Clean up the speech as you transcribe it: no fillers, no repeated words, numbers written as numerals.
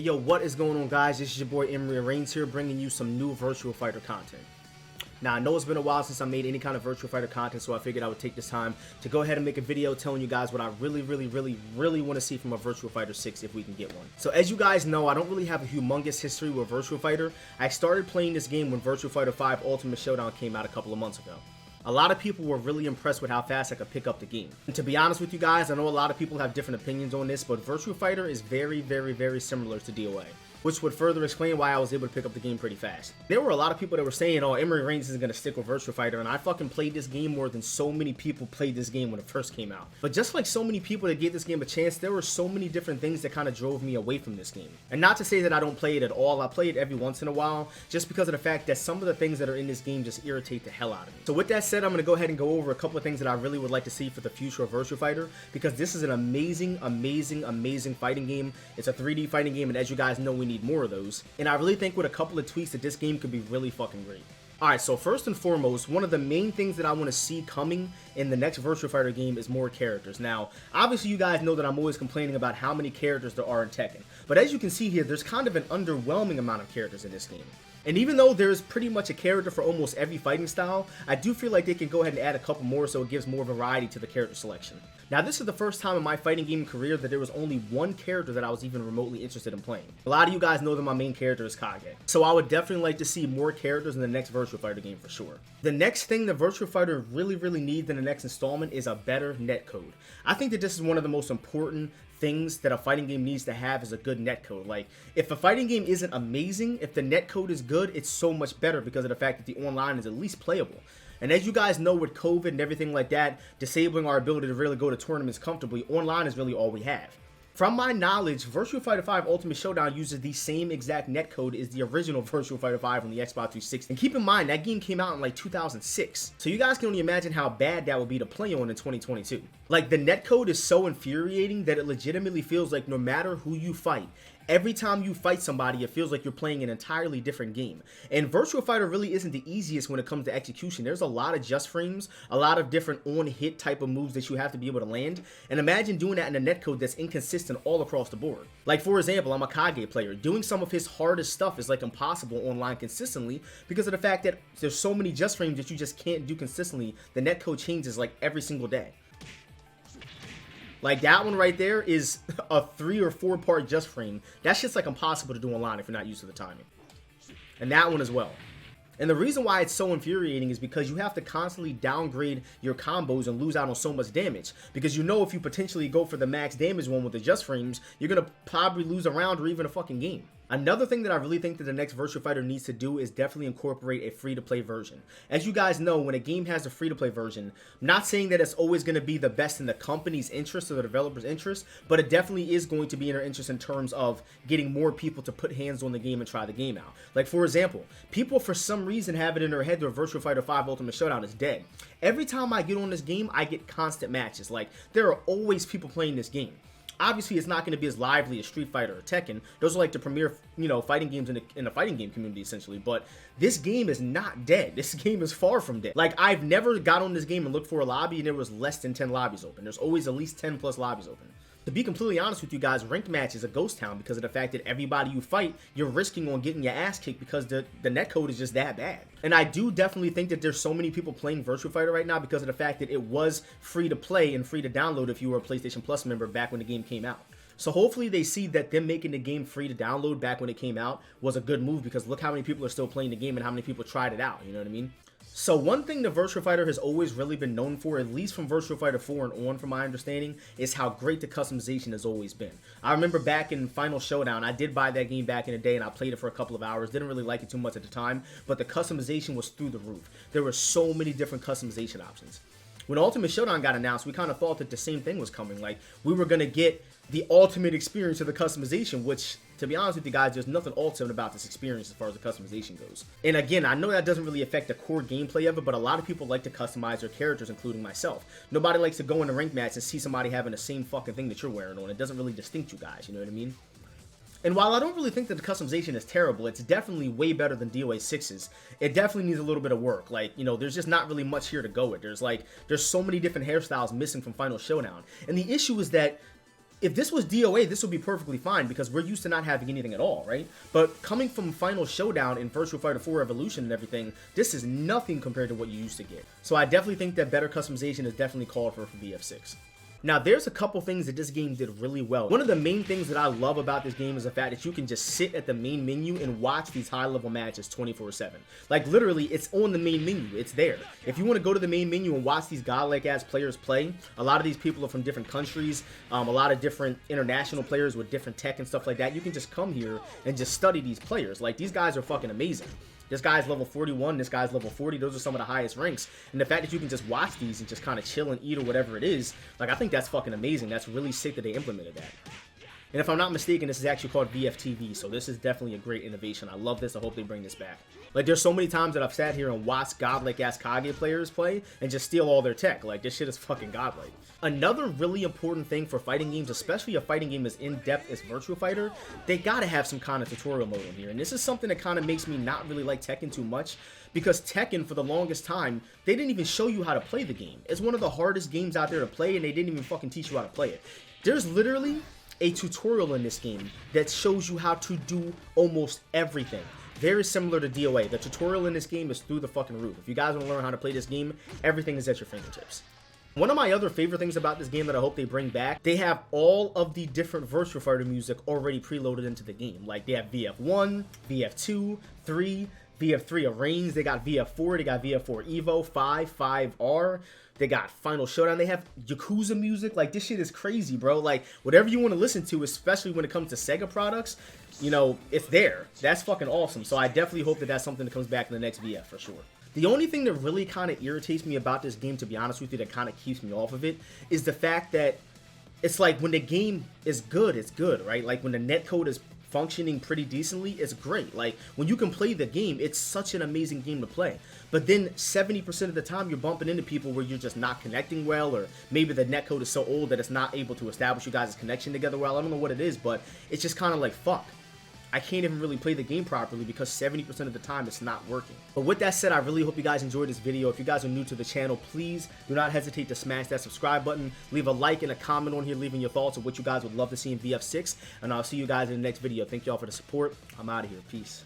Yo, what is going on, guys? This is your boy EmeryReigns here, bringing you some new Virtua Fighter content. Now, I know it's been a while since I made any kind of Virtua Fighter content, so I figured I would take this time to go ahead and make a video telling you guys what I really want to see from a Virtua Fighter 6 if we can get one. So as you guys know, I don't really have a humongous history with Virtua Fighter. I started playing this game when Virtua Fighter 5 Ultimate Showdown came out a couple of months ago. A lot of people were really impressed with how fast I could pick up the game. And to be honest with you guys, I know a lot of people have different opinions on this, but Virtua Fighter is very similar to DOA, which would further explain why I was able to pick up the game pretty fast. There were a lot of people that were saying, oh, EmeryReigns isn't going to stick with Virtua Fighter, and I fucking played this game more than so many people played this game when it first came out. But just like so many people that gave this game a chance, there were so many different things that kind of drove me away from this game. And not to say that I don't play it at all, I play it every once in a while, just because of the fact that some of the things that are in this game just irritate the hell out of me. So with that said, I'm going to go ahead and go over a couple of things that I really would like to see for the future of Virtua Fighter, because this is an amazing fighting game. It's a 3D fighting game, and as you guys know, we need more of those. And I really think with a couple of tweaks that this game could be really fucking great. Alright, so first and foremost, one of the main things that I want to see coming in the next Virtua Fighter game is more characters. Now, obviously you guys know that I'm always complaining about how many characters there are in Tekken. But as you can see here, there's kind of an underwhelming amount of characters in this game. And even though there's pretty much a character for almost every fighting style, I do feel like they can go ahead and add a couple more so it gives more variety to the character selection. Now, this is the first time in my fighting game career that there was only one character that I was even remotely interested in playing. A lot of you guys know that my main character is Kage. So I would definitely like to see more characters in the next Virtua Fighter game for sure. The next thing the Virtua Fighter really needs in the next installment is a better netcode. I think that this is one of the most important things that a fighting game needs to have is a good netcode. Like, if a fighting game isn't amazing, if the netcode is good, it's so much better because of the fact that the online is at least playable. And as you guys know, with COVID and everything like that, disabling our ability to really go to tournaments comfortably, online is really all we have. From my knowledge, Virtua Fighter 5 Ultimate Showdown uses the same exact netcode as the original Virtua Fighter 5 on the Xbox 360. And keep in mind, that game came out in like 2006. So you guys can only imagine how bad that would be to play on in 2022. Like, the netcode is so infuriating that it legitimately feels like no matter who you fight, every time you fight somebody, it feels like you're playing an entirely different game. And Virtua Fighter really isn't the easiest when it comes to execution. There's a lot of just frames, a lot of different on-hit type of moves that you have to be able to land. And imagine doing that in a netcode that's inconsistent all across the board. Like, for example, I'm a Kage player. Doing some of his hardest stuff is like impossible online consistently because of the fact that there's so many just frames that you just can't do consistently. The netcode changes like every single day. Like, that one right there is a 3 or 4 part just frame. That's just like impossible to do online if you're not used to the timing. And that one as well. And the reason why it's so infuriating is because you have to constantly downgrade your combos and lose out on so much damage. Because you know if you potentially go for the max damage one with the just frames, you're going to probably lose a round or even a fucking game. Another thing that I really think that the next Virtua Fighter needs to do is definitely incorporate a free-to-play version. As you guys know, when a game has a free-to-play version, I'm not saying that it's always going to be the best in the company's interest or the developer's interest, but it definitely is going to be in their interest in terms of getting more people to put hands on the game and try the game out. Like, for example, people for some reason have it in their head that Virtua Fighter 5 Ultimate Showdown is dead. Every time I get on this game, I get constant matches. Like, there are always people playing this game. Obviously, it's not going to be as lively as Street Fighter or Tekken. Those are like the premier, fighting games in the fighting game community, essentially. But this game is not dead. This game is far from dead. Like, I've never got on this game and looked for a lobby and there was less than 10 lobbies open. There's always at least 10 plus lobbies open. To be completely honest with you guys, ranked match is a ghost town because of the fact that everybody you fight, you're risking on getting your ass kicked because the netcode is just that bad. And I do definitely think that there's so many people playing Virtua Fighter right now because of the fact that it was free to play and free to download if you were a PlayStation Plus member back when the game came out. So hopefully they see that them making the game free to download back when it came out was a good move because look how many people are still playing the game and how many people tried it out, you know what I mean? So one thing the Virtua Fighter has always really been known for, at least from Virtua Fighter 4 and on from my understanding, is how great the customization has always been. I remember back in Final Showdown, I did buy that game back in the day and I played it for a couple of hours. Didn't really like it too much at the time, but the customization was through the roof. There were so many different customization options. When Ultimate Showdown got announced, we kind of thought that the same thing was coming. Like, we were going to get the ultimate experience of the customization, which, to be honest with you guys, there's nothing ultimate about this experience as far as the customization goes. And again, I know that doesn't really affect the core gameplay of it, but a lot of people like to customize their characters, including myself. Nobody likes to go in a ranked match and see somebody having the same fucking thing that you're wearing on. It doesn't really distinct you guys, you know what I mean? And while I don't really think that the customization is terrible, it's definitely way better than DOA 6's. It definitely needs a little bit of work. Like, there's just not really much here to go with. There's so many different hairstyles missing from Final Showdown. And the issue is that If this was DOA, this would be perfectly fine because we're used to not having anything at all, right? But coming from Final Showdown in Virtua Fighter 4 Evolution and everything, this is nothing compared to what you used to get. So I definitely think that better customization is definitely called for VF6. Now, there's a couple things that this game did really well. One of the main things that I love about this game is the fact that you can just sit at the main menu and watch these high-level matches 24/7. Like, literally, it's on the main menu. It's there. If you want to go to the main menu and watch these godlike-ass players play, a lot of these people are from different countries, a lot of different international players with different tech and stuff like that. You can just come here and just study these players. Like, these guys are fucking amazing. This guy's level 41, this guy's level 40. Those are some of the highest ranks. And the fact that you can just watch these and just kind of chill and eat or whatever it is, like, I think that's fucking amazing. That's really sick that they implemented that. And if I'm not mistaken, this is actually called VFTV, so this is definitely a great innovation. I love this. I hope they bring this back. Like, there's so many times that I've sat here and watched godlike-ass Kage players play and just steal all their tech. Like, this shit is fucking godlike. Another really important thing for fighting games, especially a fighting game as in-depth as Virtua Fighter, they gotta have some kind of tutorial mode in here. And this is something that kind of makes me not really like Tekken too much, because Tekken, for the longest time, they didn't even show you how to play the game. It's one of the hardest games out there to play, and they didn't even fucking teach you how to play it. There's literally a tutorial in this game that shows you how to do almost everything. Very similar to DOA. The tutorial in this game is through the fucking roof. If you guys want to learn how to play this game, everything is at your fingertips. One of my other favorite things about this game that I hope they bring back, they have all of the different Virtua Fighter music already preloaded into the game. Like, they have VF1, VF2, 3, VF3 EmeryReigns, they got VF4, they got VF4 Evo, 5, 5R, they got Final Showdown, they have Yakuza music. Like, this shit is crazy, bro. Like, whatever you want to listen to, especially when it comes to Sega products, you know, it's there. That's fucking awesome. So I definitely hope that that's something that comes back in the next VF for sure. The only thing that really kind of irritates me about this game, to be honest with you, that kind of keeps me off of it, is the fact that it's like when the game is good, it's good, right? Like, when the netcode is functioning pretty decently, it's great. Like, when you can play the game, it's such an amazing game to play. But then 70% of the time you're bumping into people where you're just not connecting well, or maybe the netcode is so old that it's not able to establish you guys' connection together well. I don't know what it is, but it's just kind of like, fuck, I can't even really play the game properly because 70% of the time it's not working. But with that said, I really hope you guys enjoyed this video. If you guys are new to the channel, please do not hesitate to smash that subscribe button. Leave a like and a comment on here leaving your thoughts of what you guys would love to see in VF6. And I'll see you guys in the next video. Thank y'all for the support. I'm out of here. Peace.